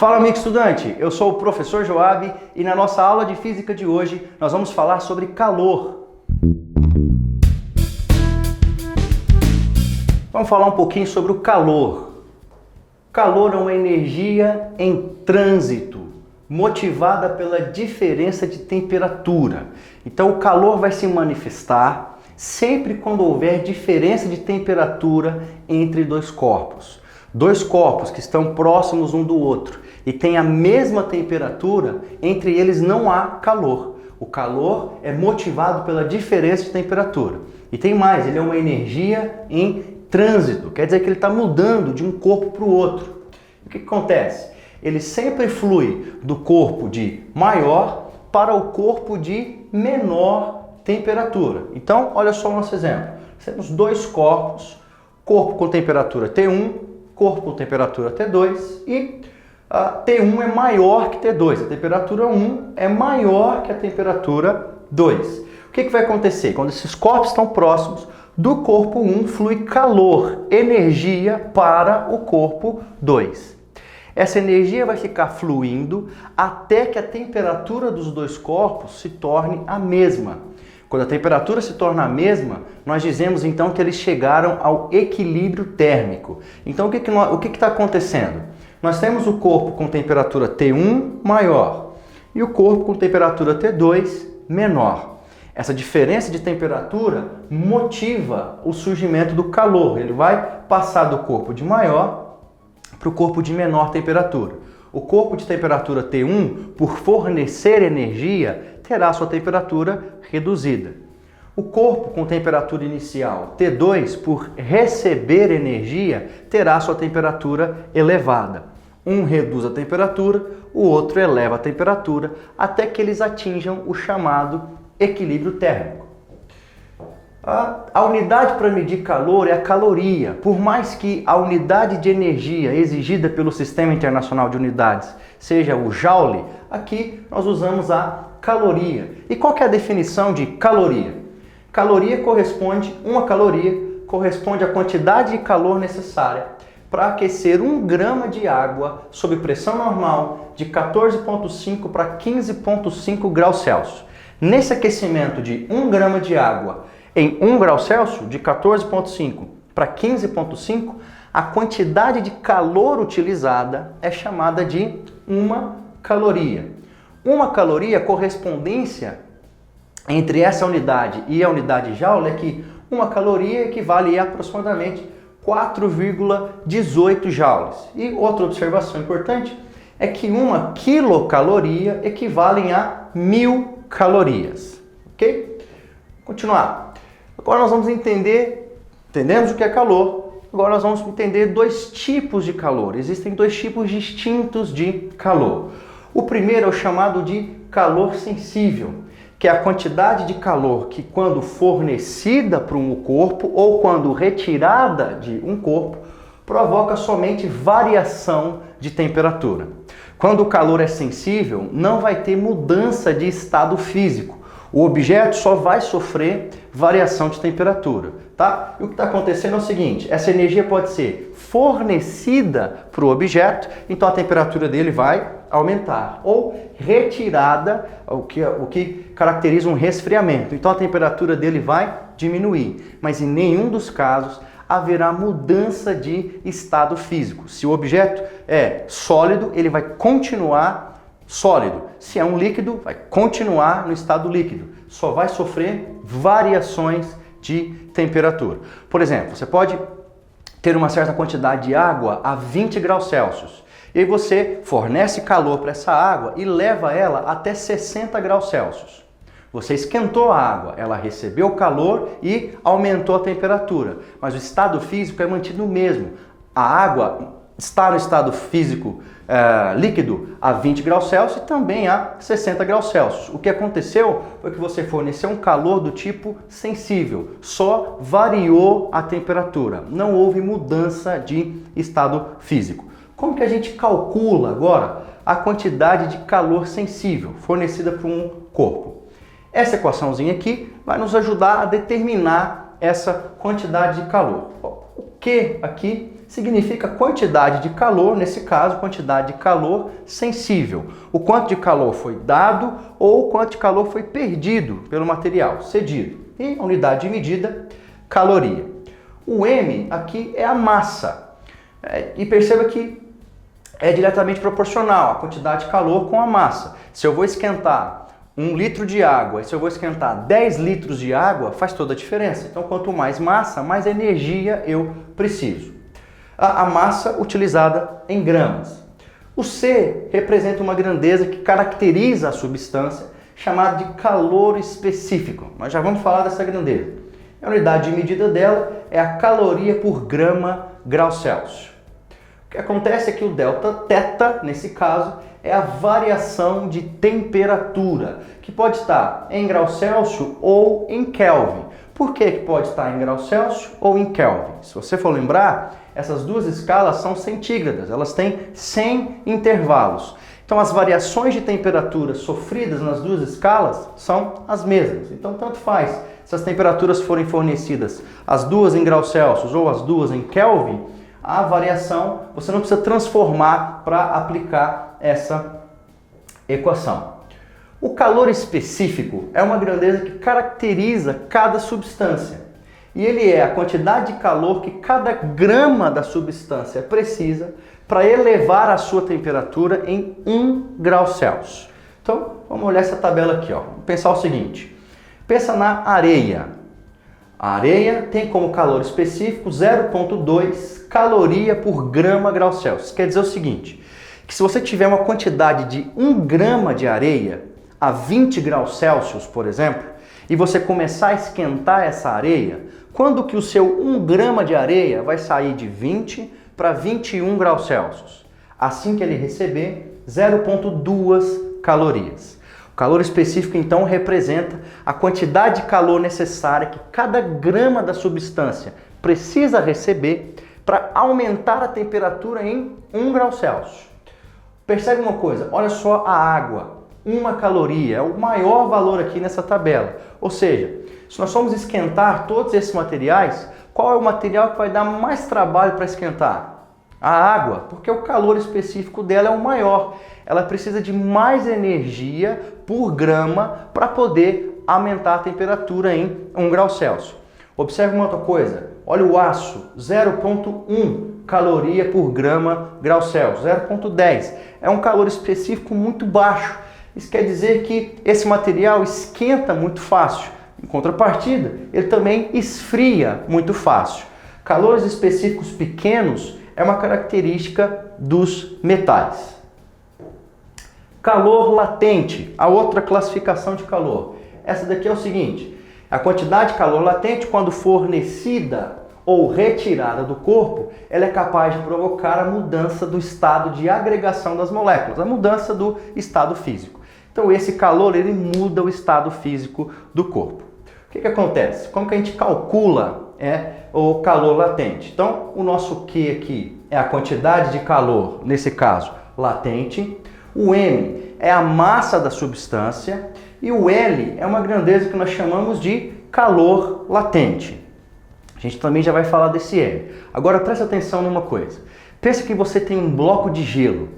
Fala, amigo estudante, eu sou o professor Joab e na nossa aula de física de hoje nós vamos falar sobre calor. Vamos falar um pouquinho sobre o calor. Calor é uma energia em trânsito, motivada pela diferença de temperatura. Então o calor vai se manifestar sempre quando houver diferença de temperatura entre dois corpos. Dois corpos que estão próximos um do outro e têm a mesma temperatura, entre eles não há calor. O calor é motivado pela diferença de temperatura. E tem mais, ele é uma energia em trânsito, quer dizer que ele está mudando de um corpo para o outro. O que acontece? Ele sempre flui do corpo de maior para o corpo de menor temperatura. Então, olha só o nosso exemplo. Temos dois corpos, corpo com temperatura T1, corpo com temperatura T2 e T1 é maior que T2, a temperatura 1 é maior que a temperatura 2. O que vai acontecer? Quando esses corpos estão próximos, do corpo 1 flui calor, energia para o corpo 2. Essa energia vai ficar fluindo até que a temperatura dos dois corpos se torne a mesma. Quando a temperatura se torna a mesma, nós dizemos então que eles chegaram ao equilíbrio térmico. Então o que está acontecendo? Nós temos o corpo com temperatura T1 maior e o corpo com temperatura T2 menor. Essa diferença de temperatura motiva o surgimento do calor. Ele vai passar do corpo de maior para o corpo de menor temperatura. O corpo de temperatura T1, por fornecer energia, terá sua temperatura reduzida. O corpo com temperatura inicial T2, por receber energia, terá sua temperatura elevada. Um reduz a temperatura, o outro eleva a temperatura, até que eles atinjam o chamado equilíbrio térmico. A unidade para medir calor é a caloria. Por mais que a unidade de energia exigida pelo Sistema Internacional de Unidades seja o Joule, aqui nós usamos a caloria. E qual que é a definição de caloria? Uma caloria corresponde à quantidade de calor necessária para aquecer 1 grama de água sob pressão normal de 14,5 para 15,5 graus Celsius. Nesse aquecimento de 1 grama de água em 1 grau Celsius, de 14,5 para 15,5, a quantidade de calor utilizada é chamada de uma caloria. Uma caloria, a correspondência entre essa unidade e a unidade Joule é que uma caloria equivale a aproximadamente 4,18 joules. E outra observação importante é que uma quilocaloria equivale a 1000 calorias. Ok? Continuar. Agora nós vamos entendemos o que é calor, agora nós vamos entender dois tipos de calor. Existem dois tipos distintos de calor. O primeiro é o chamado de calor sensível, que é a quantidade de calor que, quando fornecida para um corpo ou quando retirada de um corpo, provoca somente variação de temperatura. Quando o calor é sensível, não vai ter mudança de estado físico. O objeto só vai sofrer variação de temperatura, tá? E o que está acontecendo é o seguinte, essa energia pode ser fornecida para o objeto, então a temperatura dele vai aumentar, ou retirada, o que caracteriza um resfriamento, então a temperatura dele vai diminuir, mas em nenhum dos casos haverá mudança de estado físico. Se o objeto é sólido, ele vai continuar sólido. Se é um líquido, vai continuar no estado líquido. Só vai sofrer variações de temperatura. Por exemplo, você pode ter uma certa quantidade de água a 20 graus Celsius. E aí você fornece calor para essa água e leva ela até 60 graus Celsius. Você esquentou a água, ela recebeu calor e aumentou a temperatura. Mas o estado físico é mantido o mesmo. A água está no estado físico líquido a 20 graus Celsius e também a 60 graus Celsius. O que aconteceu foi que você forneceu um calor do tipo sensível, só variou a temperatura, não houve mudança de estado físico. Como que a gente calcula agora a quantidade de calor sensível fornecida por um corpo? Essa equaçãozinha aqui vai nos ajudar a determinar essa quantidade de calor. Q aqui significa quantidade de calor, nesse caso, quantidade de calor sensível. O quanto de calor foi dado ou o quanto de calor foi perdido pelo material, cedido. E a unidade de medida, caloria. O M aqui é a massa. E perceba que é diretamente proporcional a quantidade de calor com a massa. Se eu vou esquentar 1 litro de água e se eu vou esquentar 10 litros de água, faz toda a diferença. Então, quanto mais massa, mais energia eu preciso. A massa utilizada em gramas. O C representa uma grandeza que caracteriza a substância, chamada de calor específico. Nós já vamos falar dessa grandeza. A unidade de medida dela é a caloria por grama grau Celsius. O que acontece é que o delta θ, nesse caso, é a variação de temperatura, que pode estar em grau Celsius ou em Kelvin. Por que pode estar em grau Celsius ou em Kelvin? Se você for lembrar, essas duas escalas são centígradas, elas têm 100 intervalos. Então as variações de temperatura sofridas nas duas escalas são as mesmas. Então tanto faz se as temperaturas forem fornecidas as duas em grau Celsius ou as duas em Kelvin, a variação você não precisa transformar para aplicar essa equação. O calor específico é uma grandeza que caracteriza cada substância. E ele é a quantidade de calor que cada grama da substância precisa para elevar a sua temperatura em 1 grau Celsius. Então, vamos olhar essa tabela aqui. Vamos pensar o seguinte. Pensa na areia. A areia tem como calor específico 0,2 caloria por grama grau Celsius. Quer dizer o seguinte, que se você tiver uma quantidade de 1 grama de areia a 20 graus Celsius, por exemplo, e você começar a esquentar essa areia, quando que o seu 1 grama de areia vai sair de 20 para 21 graus Celsius? Assim que ele receber 0,2 calorias. O calor específico, então, representa a quantidade de calor necessária que cada grama da substância precisa receber para aumentar a temperatura em 1 grau Celsius. Percebe uma coisa, olha só a água. 1 caloria é o maior valor aqui nessa tabela. Ou seja, se nós formos esquentar todos esses materiais, qual é o material que vai dar mais trabalho para esquentar? A água, porque o calor específico dela é o maior. Ela precisa de mais energia por grama para poder aumentar a temperatura em 1 grau Celsius. Observe uma outra coisa. Olha o aço, 0,1 caloria por grama grau Celsius, 0,10. É um calor específico muito baixo. Isso quer dizer que esse material esquenta muito fácil. Em contrapartida, ele também esfria muito fácil. Calores específicos pequenos é uma característica dos metais. Calor latente, a outra classificação de calor. Essa daqui é o seguinte, a quantidade de calor latente, quando fornecida ou retirada do corpo, ela é capaz de provocar a mudança do estado de agregação das moléculas, a mudança do estado físico. Então esse calor, ele muda o estado físico do corpo. O que acontece? Como que a gente calcula o calor latente? Então o nosso Q aqui é a quantidade de calor, nesse caso, latente. O M é a massa da substância e o L é uma grandeza que nós chamamos de calor latente. A gente também já vai falar desse L. Agora preste atenção numa coisa. Pensa que você tem um bloco de gelo.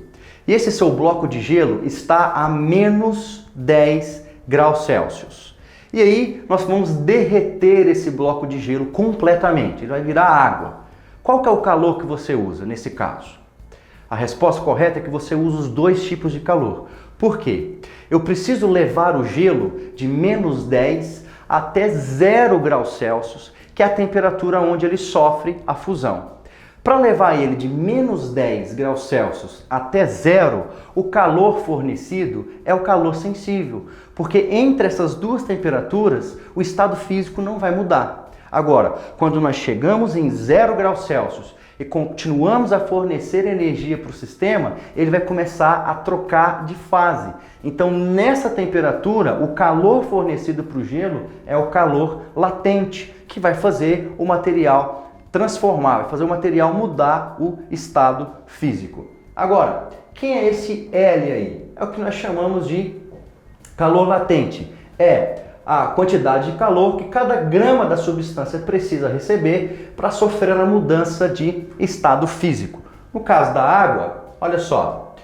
E esse seu bloco de gelo está a menos 10 graus Celsius. E aí nós vamos derreter esse bloco de gelo completamente. Ele vai virar água. Qual que é o calor que você usa nesse caso? A resposta correta é que você usa os dois tipos de calor. Por quê? Eu preciso levar o gelo de menos 10 até 0 graus Celsius, que é a temperatura onde ele sofre a fusão. Para levar ele de menos 10 graus Celsius até 0, o calor fornecido é o calor sensível, porque entre essas duas temperaturas o estado físico não vai mudar. Agora, quando nós chegamos em 0 graus Celsius e continuamos a fornecer energia para o sistema, ele vai começar a trocar de fase. Então, nessa temperatura, o calor fornecido para o gelo é o calor latente, que vai fazer o material transformar, vai fazer o material mudar o estado físico. Agora, quem é esse L aí? É o que nós chamamos de calor latente. É a quantidade de calor que cada grama da substância precisa receber para sofrer a mudança de estado físico. No caso da água, olha só,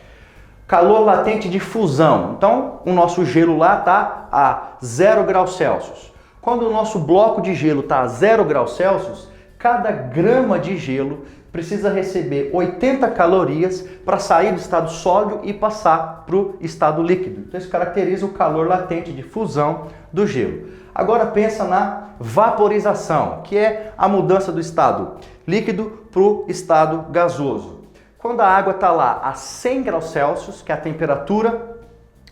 calor latente de fusão. Então, o nosso gelo lá está a 0 graus Celsius. Quando o nosso bloco de gelo está a 0 graus Celsius, cada grama de gelo precisa receber 80 calorias para sair do estado sólido e passar para o estado líquido. Então isso caracteriza o calor latente de fusão do gelo. Agora pensa na vaporização, que é a mudança do estado líquido para o estado gasoso. Quando a água está lá a 100 graus Celsius, que é a temperatura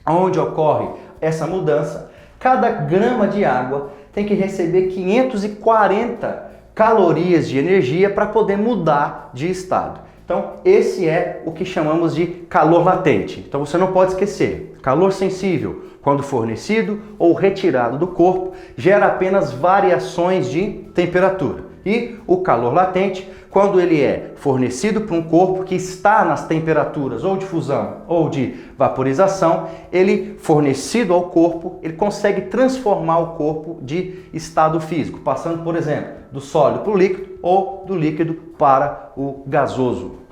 onde ocorre essa mudança, cada grama de água tem que receber 540 calorias de energia para poder mudar de estado. Então, esse é o que chamamos de calor latente. Então, você não pode esquecer, calor sensível, quando fornecido ou retirado do corpo, gera apenas variações de temperatura. E o calor latente, quando ele é fornecido para um corpo que está nas temperaturas ou de fusão ou de vaporização, ele fornecido ao corpo, ele consegue transformar o corpo de estado físico, passando, por exemplo, do sólido para o líquido ou do líquido para o gasoso.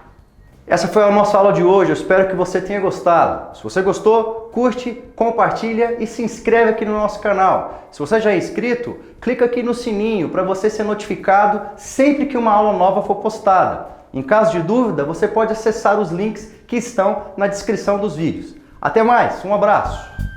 Essa foi a nossa aula de hoje, eu espero que você tenha gostado. Se você gostou, curte, compartilha e se inscreve aqui no nosso canal. Se você já é inscrito, clica aqui no sininho para você ser notificado sempre que uma aula nova for postada. Em caso de dúvida, você pode acessar os links que estão na descrição dos vídeos. Até mais, um abraço!